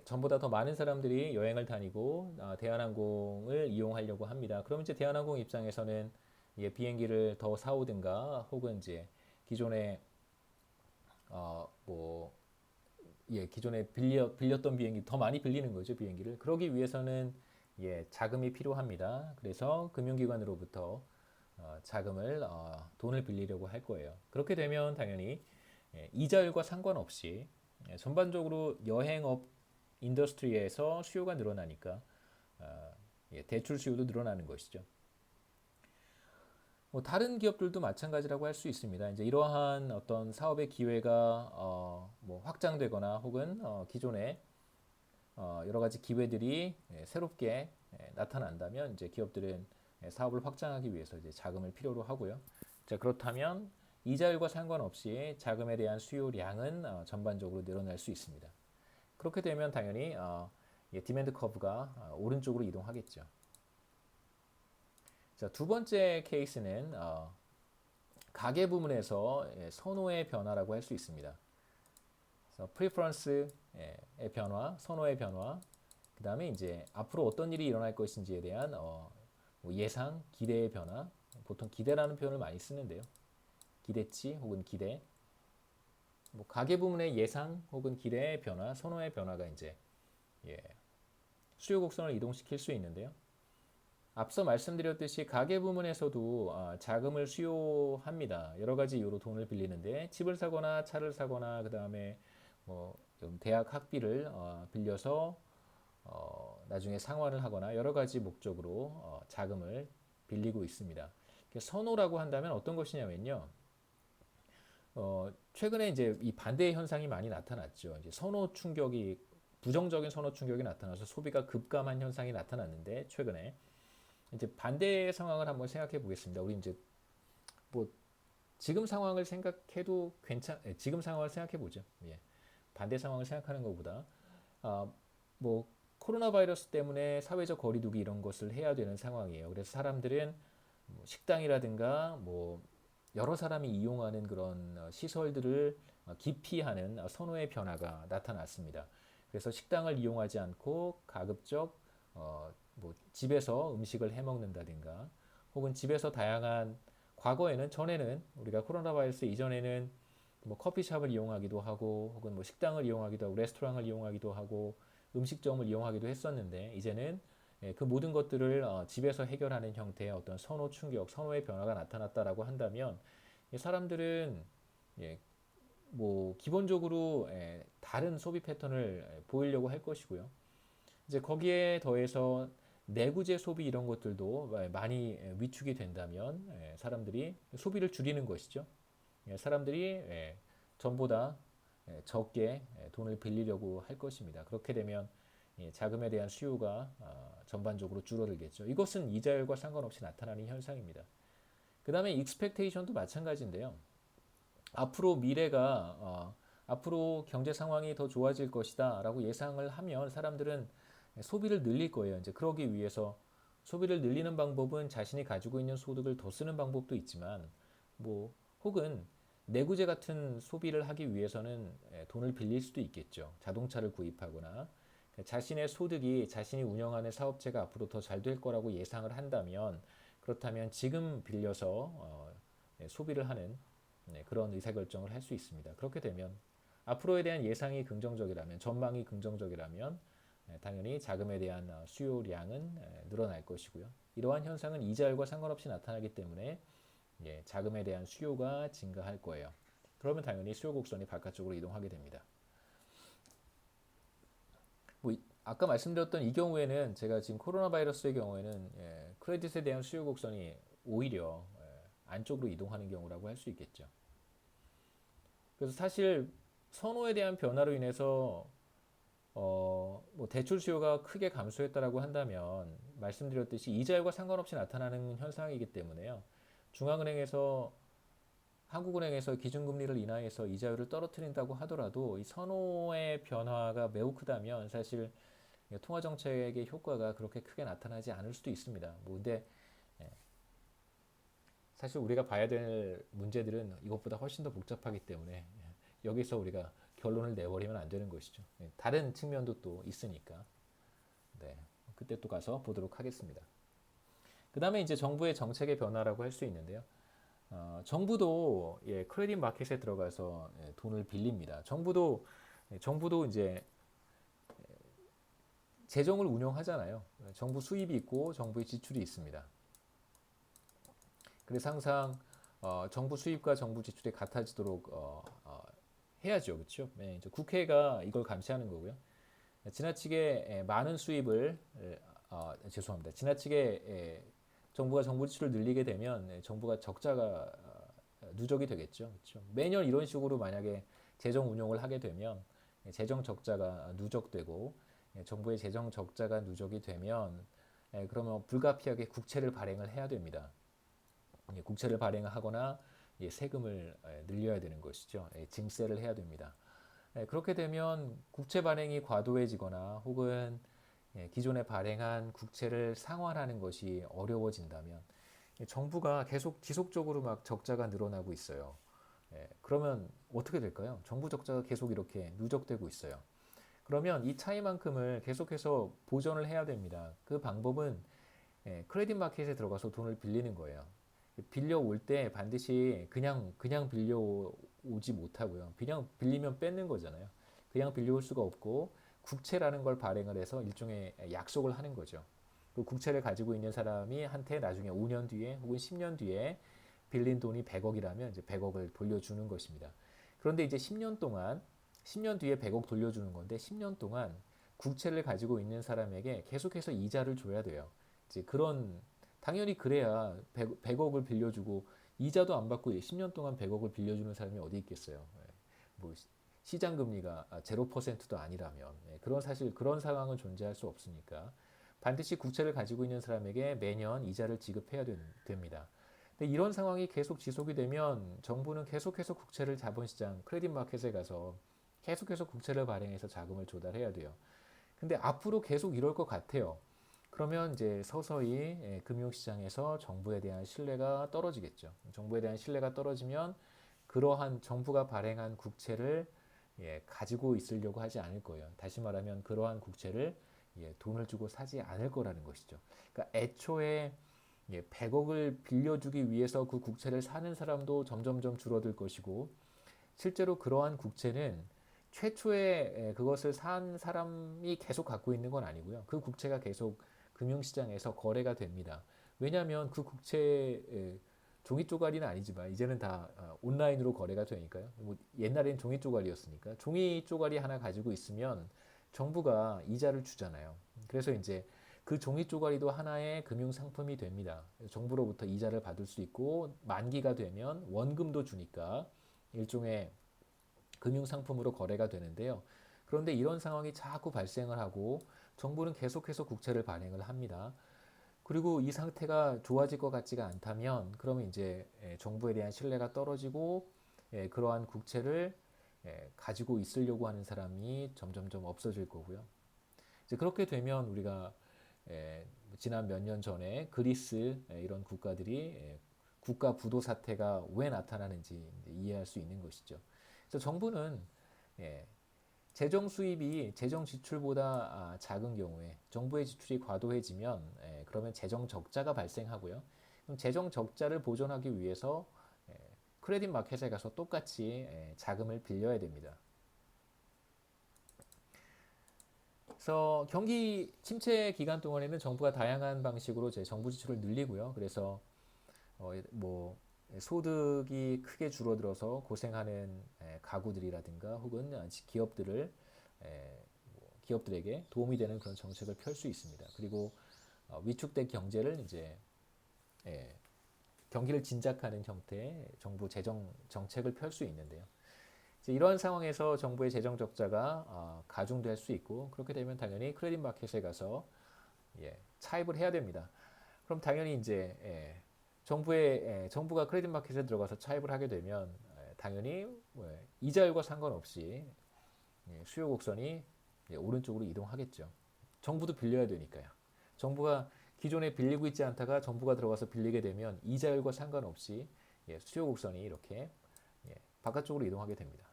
전보다 더 많은 사람들이 여행을 다니고 대한항공을 이용하려고 합니다. 그럼 이제 대한항공 입장에서는 비행기를 더 사오든가 혹은 이제 기존에 뭐 기존에 빌렸던 비행기 더 많이 빌리는 거죠, 비행기를. 그러기 위해서는 자금이 필요합니다. 그래서 금융기관으로부터 자금을 돈을 빌리려고 할 거예요. 그렇게 되면 당연히 이자율과 상관없이 전반적으로 여행업 인더스트리에서 수요가 늘어나니까 대출 수요도 늘어나는 것이죠. 뭐 다른 기업들도 마찬가지라고 할 수 있습니다. 이제 이러한 어떤 사업의 기회가 뭐 확장되거나 혹은 기존에 여러 가지 기회들이 새롭게 나타난다면 이제 기업들은 사업을 확장하기 위해서 이제 자금을 필요로 하고요. 자, 그렇다면 이자율과 상관없이 자금에 대한 수요량은 전반적으로 늘어날 수 있습니다. 그렇게 되면 당연히 디맨드 커브가 오른쪽으로 이동하겠죠. 자, 두 번째 케이스는 가계 부문에서 선호의 변화라고 할 수 있습니다. 그래서 프리퍼런스의 변화, 선호의 변화, 그 다음에 이제 앞으로 어떤 일이 일어날 것인지에 대한 뭐 예상, 기대의 변화, 보통 기대라는 표현을 많이 쓰는데요. 기대치 혹은 기대, 뭐 가계 부문의 예상 혹은 기대의 변화, 선호의 변화가 이제 예, 수요 곡선을 이동시킬 수 있는데요. 앞서 말씀드렸듯이 가계 부문에서도 자금을 수요합니다. 여러 가지 이유로 돈을 빌리는데 집을 사거나 차를 사거나 그 다음에 뭐 대학 학비를 빌려서 나중에 상환을 하거나 여러 가지 목적으로 자금을 빌리고 있습니다. 선호라고 한다면 어떤 것이냐면요. 최근에 이제 이 반대의 현상이 많이 나타났죠. 이제 선호 충격이 부정적인 선호 충격이 나타나서 소비가 급감한 현상이 나타났는데 최근에 이제 반대의 상황을 한번 생각해 보겠습니다. 우리 이제 뭐 지금 상황을 생각해도 지금 상황을 생각해 보죠. 반대 상황을 생각하는 것보다 아, 뭐 코로나 바이러스 때문에 사회적 거리두기 이런 것을 해야 되는 상황이에요. 그래서 사람들은 뭐 식당이라든가 뭐 여러 사람이 이용하는 그런 시설들을 기피하는 선호의 변화가 나타났습니다. 그래서 식당을 이용하지 않고 가급적 뭐 집에서 음식을 해 먹는다든가 혹은 집에서 다양한 과거에는 전에는 우리가 코로나 바이러스 이전에는 뭐 커피숍을 이용하기도 하고 혹은 뭐 식당을 이용하기도 하고 레스토랑을 이용하기도 하고 음식점을 이용하기도 했었는데 이제는 그 모든 것들을 집에서 해결하는 형태의 어떤 선호 충격, 선호의 변화가 나타났다라고 한다면 사람들은 뭐 기본적으로 다른 소비 패턴을 보이려고 할 것이고요. 이제 거기에 더해서 내구재 소비 이런 것들도 많이 위축이 된다면 사람들이 소비를 줄이는 것이죠. 사람들이 전보다 적게 돈을 빌리려고 할 것입니다. 그렇게 되면 자금에 대한 수요가 전반적으로 줄어들겠죠. 이것은 이자율과 상관없이 나타나는 현상입니다. 그 다음에 익스펙테이션도 마찬가지인데요. 앞으로 미래가 앞으로 경제 상황이 더 좋아질 것이다라고 예상을 하면 사람들은 소비를 늘릴 거예요. 이제 그러기 위해서 소비를 늘리는 방법은 자신이 가지고 있는 소득을 더 쓰는 방법도 있지만 뭐 혹은 내구재 같은 소비를 하기 위해서는 돈을 빌릴 수도 있겠죠. 자동차를 구입하거나 자신의 소득이 자신이 운영하는 사업체가 앞으로 더 잘 될 거라고 예상을 한다면 그렇다면 지금 빌려서 소비를 하는 그런 의사결정을 할 수 있습니다. 그렇게 되면 앞으로에 대한 예상이 긍정적이라면 전망이 긍정적이라면 당연히 자금에 대한 수요량은 늘어날 것이고요. 이러한 현상은 이자율과 상관없이 나타나기 때문에 자금에 대한 수요가 증가할 거예요. 그러면 당연히 수요 곡선이 바깥쪽으로 이동하게 됩니다. 뭐 아까 말씀드렸던 이 경우에는 제가 지금 코로나 바이러스의 경우에는 크레딧에 대한 수요 곡선이 오히려 안쪽으로 이동하는 경우라고 할 수 있겠죠. 그래서 사실 선호에 대한 변화로 인해서 뭐 대출 수요가 크게 감소했다라고 한다면 말씀드렸듯이 이자율과 상관없이 나타나는 현상이기 때문에요. 중앙은행에서 한국은행에서 기준금리를 인하해서 이자율을 떨어뜨린다고 하더라도 이 선호의 변화가 매우 크다면 사실 통화정책의 효과가 그렇게 크게 나타나지 않을 수도 있습니다. 뭐 근데 사실 우리가 봐야 될 문제들은 이것보다 훨씬 더 복잡하기 때문에 여기서 우리가 결론을 내버리면 안 되는 것이죠. 다른 측면도 또 있으니까. 네, 그때 또 가서 보도록 하겠습니다. 그 다음에 이제 정부의 정책의 변화라고 할 수 있는데요. 정부도 크레딧 마켓에 들어가서 돈을 빌립니다. 정부도 이제 재정을 운영하잖아요. 정부 수입이 있고 정부의 지출이 있습니다. 그래서 항상 정부 수입과 정부 지출이 같아지도록 해야죠, 그렇죠? 네, 이제 국회가 이걸 감시하는 거고요. 지나치게 많은 수입을 죄송합니다. 지나치게 정부가 정부 지출을 늘리게 되면 정부가 적자가 누적이 되겠죠. 그렇죠? 매년 이런 식으로 만약에 재정 운용을 하게 되면 재정 적자가 누적되고 정부의 재정 적자가 누적이 되면 그러면 불가피하게 국채를 발행을 해야 됩니다. 국채를 발행하거나 세금을 늘려야 되는 것이죠. 증세를 해야 됩니다. 그렇게 되면 국채 발행이 과도해지거나 혹은 기존에 발행한 국채를 상환하는 것이 어려워진다면 정부가 계속 지속적으로 막 적자가 늘어나고 있어요. 그러면 어떻게 될까요? 정부 적자가 계속 이렇게 누적되고 있어요. 그러면 이 차이만큼을 계속해서 보전을 해야 됩니다. 그 방법은 크레딧 마켓에 들어가서 돈을 빌리는 거예요. 빌려올 때 반드시 그냥 빌려오지 못하고요. 그냥 빌리면 뺏는 거잖아요. 그냥 빌려올 수가 없고 국채라는 걸 발행을 해서 일종의 약속을 하는 거죠. 그 국채를 가지고 있는 사람이 한테 나중에 5년 뒤에 혹은 10년 뒤에 빌린 돈이 100억이라면 이제 100억을 돌려주는 것입니다. 그런데 이제 10년 뒤에 100억 돌려주는 건데 10년 동안 국채를 가지고 있는 사람에게 계속해서 이자를 줘야 돼요. 이제 당연히 그래야 100억을 빌려주고 이자도 안 받고 10년 동안 100억을 빌려주는 사람이 어디 있겠어요. 뭐 시장 금리가 0%도 아니라면 그런 상황은 존재할 수 없으니까 반드시 국채를 가지고 있는 사람에게 매년 이자를 지급해야 됩니다. 근데 이런 상황이 계속 지속이 되면 정부는 계속해서 국채를 자본시장 크레딧 마켓에 가서 계속해서 국채를 발행해서 자금을 조달해야 돼요. 근데 앞으로 계속 이럴 것 같아요. 그러면 이제 서서히 금융시장에서 정부에 대한 신뢰가 떨어지겠죠. 정부에 대한 신뢰가 떨어지면 그러한 정부가 발행한 국채를 가지고 있으려고 하지 않을 거예요. 다시 말하면 그러한 국채를 돈을 주고 사지 않을 거라는 것이죠. 그러니까 애초에 100억을 빌려주기 위해서 그 국채를 사는 사람도 점점점 줄어들 것이고 실제로 그러한 국채는 최초에 그것을 산 사람이 계속 갖고 있는 건 아니고요. 그 국채가 계속 금융시장에서 거래가 됩니다. 왜냐하면 그 국채 종이 쪼가리는 아니지만 이제는 다 온라인으로 거래가 되니까요. 뭐 옛날엔 종이 쪼가리였으니까 종이 쪼가리 하나 가지고 있으면 정부가 이자를 주잖아요. 그래서 이제 그 종이 쪼가리도 하나의 금융 상품이 됩니다. 정부로부터 이자를 받을 수 있고 만기가 되면 원금도 주니까 일종의 금융 상품으로 거래가 되는데요. 그런데 이런 상황이 자꾸 발생을 하고 정부는 계속해서 국채를 발행을 합니다. 그리고 이 상태가 좋아질 것 같지가 않다면 그러면 이제 정부에 대한 신뢰가 떨어지고 그러한 국채를 가지고 있으려고 하는 사람이 점점점 없어질 거고요. 이제 그렇게 되면 우리가 지난 몇 년 전에 그리스 이런 국가들이 국가 부도 사태가 왜 나타나는지 이해할 수 있는 것이죠. 그래서 정부는 재정 수입이 재정 지출보다 작은 경우에 정부의 지출이 과도해지면 그러면 재정 적자가 발생하고요. 그럼 재정 적자를 보존하기 위해서 크레딧 마켓에 가서 똑같이 자금을 빌려야 됩니다. 그래서 경기 침체 기간 동안에는 정부가 다양한 방식으로 제 정부 지출을 늘리고요. 그래서 뭐 소득이 크게 줄어들어서 고생하는 가구들이라든가 혹은 기업들에게 도움이 되는 그런 정책을 펼 수 있습니다. 그리고 위축된 경제를 이제 경기를 진작하는 형태의 정부 재정 정책을 펼 수 있는데요. 이제 이러한 상황에서 정부의 재정 적자가 가중될 수 있고 그렇게 되면 당연히 크레딧 마켓에 가서 차입을 해야 됩니다. 그럼 당연히 이제 정부가 크레딧 마켓에 들어가서 차입을 하게 되면 당연히 이자율과 상관없이 수요 곡선이 오른쪽으로 이동하겠죠. 정부도 빌려야 되니까요. 정부가 기존에 빌리고 있지 않다가 정부가 들어가서 빌리게 되면 이자율과 상관없이 수요 곡선이 이렇게 바깥쪽으로 이동하게 됩니다.